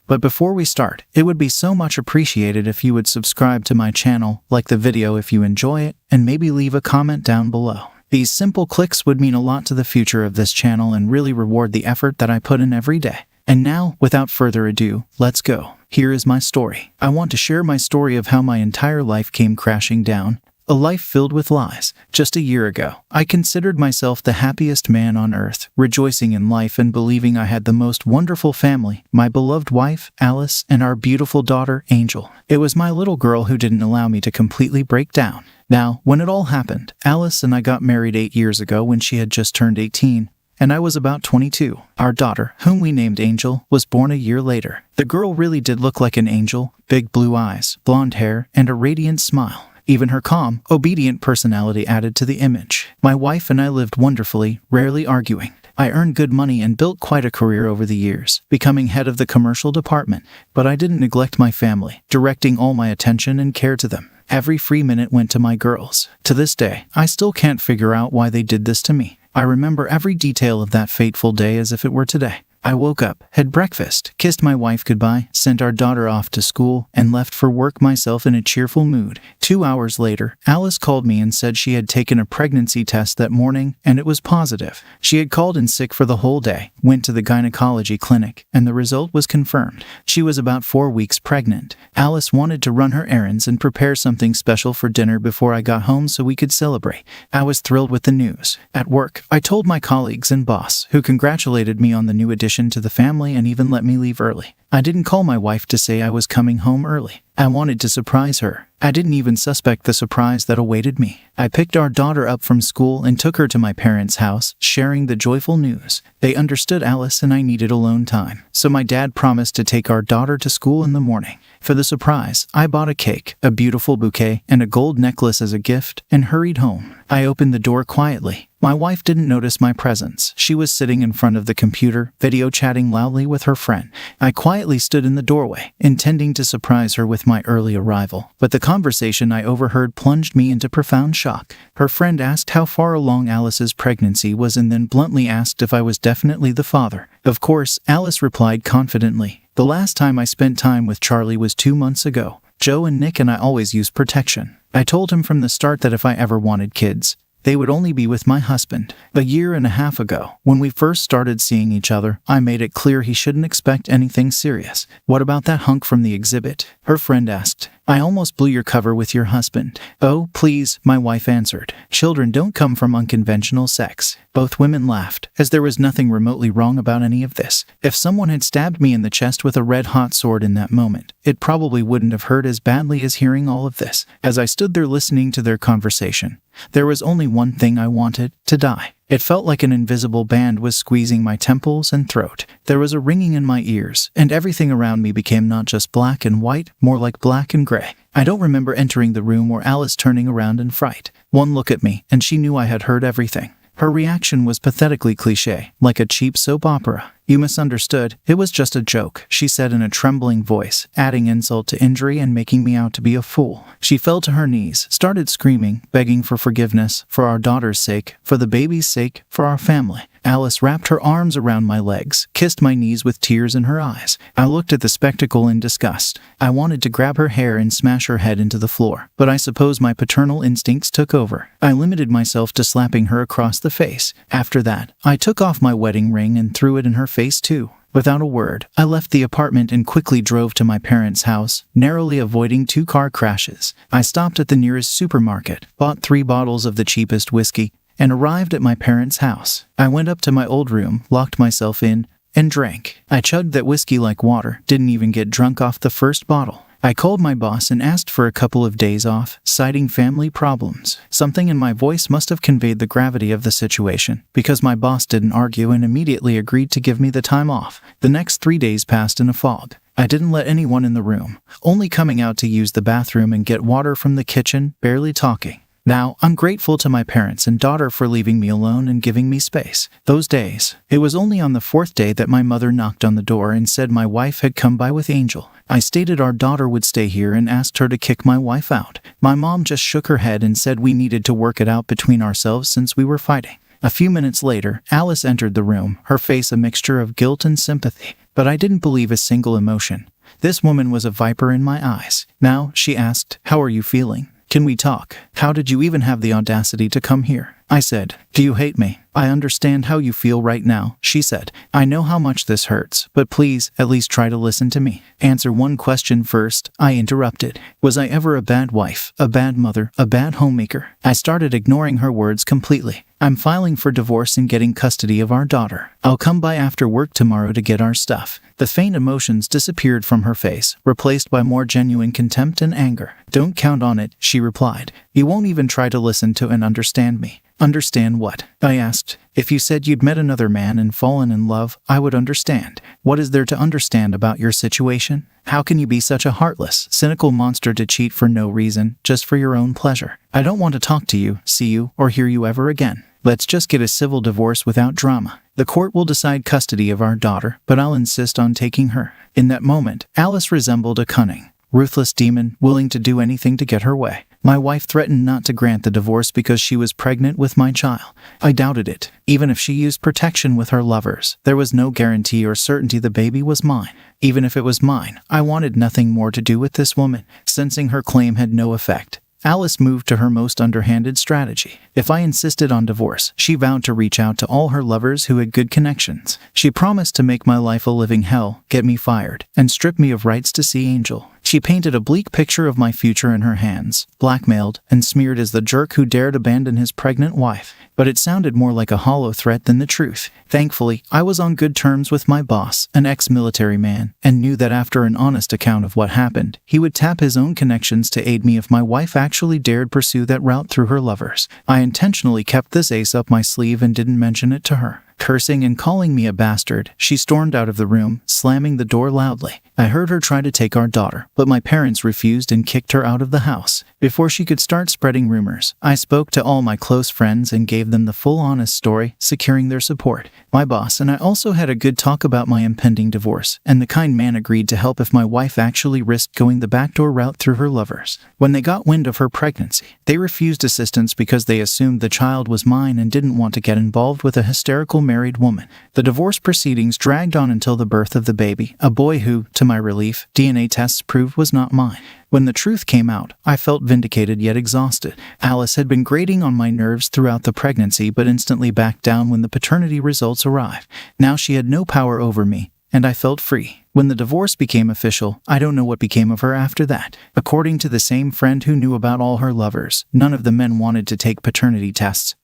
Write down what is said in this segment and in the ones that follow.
But before we start, it would be so much appreciated if you would subscribe to my channel, like the video if you enjoy it, and maybe leave a comment down below. These simple clicks would mean a lot to the future of this channel and really reward the effort that I put in every day. And now, without further ado, let's go. Here is my story. I want to share my story of how my entire life came crashing down. A life filled with lies. Just a year ago, I considered myself the happiest man on earth, rejoicing in life and believing I had the most wonderful family, my beloved wife, Alice, and our beautiful daughter, Angel. It was my little girl who didn't allow me to completely break down. Now, when it all happened, Alice and I got married 8 years ago when she had just turned 18. And I was about 22. Our daughter, whom we named Angel, was born a year later. The girl really did look like an angel, big blue eyes, blonde hair, and a radiant smile. Even her calm, obedient personality added to the image. My wife and I lived wonderfully, rarely arguing. I earned good money and built quite a career over the years, becoming head of the commercial department. But I didn't neglect my family, directing all my attention and care to them. Every free minute went to my girls. To this day, I still can't figure out why they did this to me. I remember every detail of that fateful day as if it were today. I woke up, had breakfast, kissed my wife goodbye, sent our daughter off to school, and left for work myself in a cheerful mood. 2 hours later, Alice called me and said she had taken a pregnancy test that morning, and it was positive. She had called in sick for the whole day, went to the gynecology clinic, and the result was confirmed. She was about 4 weeks pregnant. Alice wanted to run her errands and prepare something special for dinner before I got home so we could celebrate. I was thrilled with the news. At work, I told my colleagues and boss, who congratulated me on the new addition to the family and even let me leave early. I didn't call my wife to say I was coming home early. I wanted to surprise her. I didn't even suspect the surprise that awaited me. I picked our daughter up from school and took her to my parents' house, sharing the joyful news. They understood Alice and I needed alone time, so my dad promised to take our daughter to school in the morning. For the surprise, I bought a cake, a beautiful bouquet, and a gold necklace as a gift, and hurried home. I opened the door quietly. My wife didn't notice my presence. She was sitting in front of the computer, video chatting loudly with her friend. I quietly stood in the doorway, intending to surprise her with my early arrival. But the conversation I overheard plunged me into profound shock. Her friend asked how far along Alice's pregnancy was and then bluntly asked if I was definitely the father. Of course, Alice replied confidently, "The last time I spent time with Charlie was 2 months ago. Joe and Nick and I always use protection." I told him from the start that if I ever wanted kids, they would only be with my husband. A year and a half ago, when we first started seeing each other, I made it clear he shouldn't expect anything serious. "What about that hunk from the exhibit?" her friend asked. "I almost blew your cover with your husband." "Oh, please," my wife answered. "Children don't come from unconventional sex." Both women laughed, as there was nothing remotely wrong about any of this. If someone had stabbed me in the chest with a red-hot sword in that moment, it probably wouldn't have hurt as badly as hearing all of this. As I stood there listening to their conversation, there was only one thing I wanted: to die. It felt like an invisible band was squeezing my temples and throat. There was a ringing in my ears, and everything around me became not just black and white, more like black and gray. I don't remember entering the room or Alice turning around in fright. One look at me, and she knew I had heard everything. Her reaction was pathetically cliché, like a cheap soap opera. "You misunderstood. It was just a joke," she said in a trembling voice, adding insult to injury and making me out to be a fool. She fell to her knees, started screaming, begging for forgiveness, for our daughter's sake, for the baby's sake, for our family. Alice wrapped her arms around my legs, kissed my knees with tears in her eyes. I looked at the spectacle in disgust. I wanted to grab her hair and smash her head into the floor, but I suppose my paternal instincts took over. I limited myself to slapping her across the face. After that, I took off my wedding ring and threw it in her face too. Without a word, I left the apartment and quickly drove to my parents' house, narrowly avoiding 2 car crashes. I stopped at the nearest supermarket, bought 3 bottles of the cheapest whiskey, and arrived at my parents' house. I went up to my old room, locked myself in, and drank. I chugged that whiskey like water, didn't even get drunk off the first bottle. I called my boss and asked for a couple of days off, citing family problems. Something in my voice must have conveyed the gravity of the situation, because my boss didn't argue and immediately agreed to give me the time off. The next 3 days passed in a fog. I didn't let anyone in the room, only coming out to use the bathroom and get water from the kitchen, barely talking. Now, I'm grateful to my parents and daughter for leaving me alone and giving me space. Those days, it was only on the 4th day that my mother knocked on the door and said my wife had come by with Angel. I stated our daughter would stay here and asked her to kick my wife out. My mom just shook her head and said we needed to work it out between ourselves since we were fighting. A few minutes later, Alice entered the room, her face a mixture of guilt and sympathy. But I didn't believe a single emotion. This woman was a viper in my eyes. Now, she asked, "How are you feeling? Can we talk? How did you even have the audacity to come here?" I said, "Do you hate me?" "I understand how you feel right now," she said. "I know how much this hurts, but please, at least try to listen to me. Answer one question first," I interrupted. "Was I ever a bad wife, a bad mother, a bad homemaker?" I started ignoring her words completely. "I'm filing for divorce and getting custody of our daughter. I'll come by after work tomorrow to get our stuff." The faint emotions disappeared from her face, replaced by more genuine contempt and anger. "Don't count on it," she replied. "You won't even try to listen to and understand me." "Understand what?" I asked. "If you said you'd met another man and fallen in love, I would understand. What is there to understand about your situation? How can you be such a heartless, cynical monster to cheat for no reason, just for your own pleasure? I don't want to talk to you, see you, or hear you ever again. Let's just get a civil divorce without drama. The court will decide custody of our daughter, but I'll insist on taking her." In that moment, Alice resembled a cunning, ruthless demon, willing to do anything to get her way. My wife threatened not to grant the divorce because she was pregnant with my child. I doubted it. Even if she used protection with her lovers, there was no guarantee or certainty the baby was mine. Even if it was mine, I wanted nothing more to do with this woman. Sensing her claim had no effect, Alice moved to her most underhanded strategy. If I insisted on divorce, she vowed to reach out to all her lovers who had good connections. She promised to make my life a living hell, get me fired, and strip me of rights to see Angel. She painted a bleak picture of my future in her hands, blackmailed, and smeared as the jerk who dared abandon his pregnant wife. But it sounded more like a hollow threat than the truth. Thankfully, I was on good terms with my boss, an ex-military man, and knew that after an honest account of what happened, he would tap his own connections to aid me if my wife actually dared pursue that route through her lovers. I intentionally kept this ace up my sleeve and didn't mention it to her. Cursing and calling me a bastard, she stormed out of the room, slamming the door loudly. I heard her try to take our daughter, but my parents refused and kicked her out of the house. Before she could start spreading rumors, I spoke to all my close friends and gave them the full honest story, securing their support. My boss and I also had a good talk about my impending divorce, and the kind man agreed to help if my wife actually risked going the backdoor route through her lovers. When they got wind of her pregnancy, they refused assistance because they assumed the child was mine and didn't want to get involved with a hysterical married woman. The divorce proceedings dragged on until the birth of the baby, a boy who, to my relief, DNA tests proved was not mine. When the truth came out, I felt vindicated yet exhausted. Alice had been grating on my nerves throughout the pregnancy but instantly backed down when the paternity results arrived. Now she had no power over me, and I felt free. When the divorce became official, I don't know what became of her after that. According to the same friend who knew about all her lovers, none of the men wanted to take paternity tests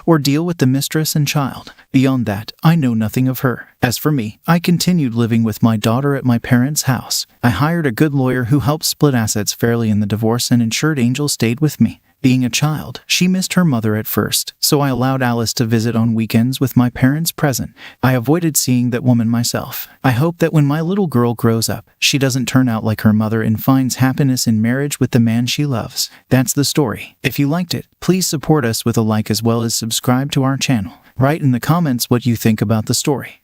or deal with the mistress and child. Beyond that, I know nothing of her. As for me, I continued living with my daughter at my parents' house. I hired a good lawyer who helped split assets fairly in the divorce and ensured Angel stayed with me. Being a child, she missed her mother at first, so I allowed Alice to visit on weekends with my parents present. I avoided seeing that woman myself. I hope that when my little girl grows up, she doesn't turn out like her mother and finds happiness in marriage with the man she loves. That's the story. If you liked it, please support us with a like as well as subscribe to our channel. Write in the comments what you think about the story.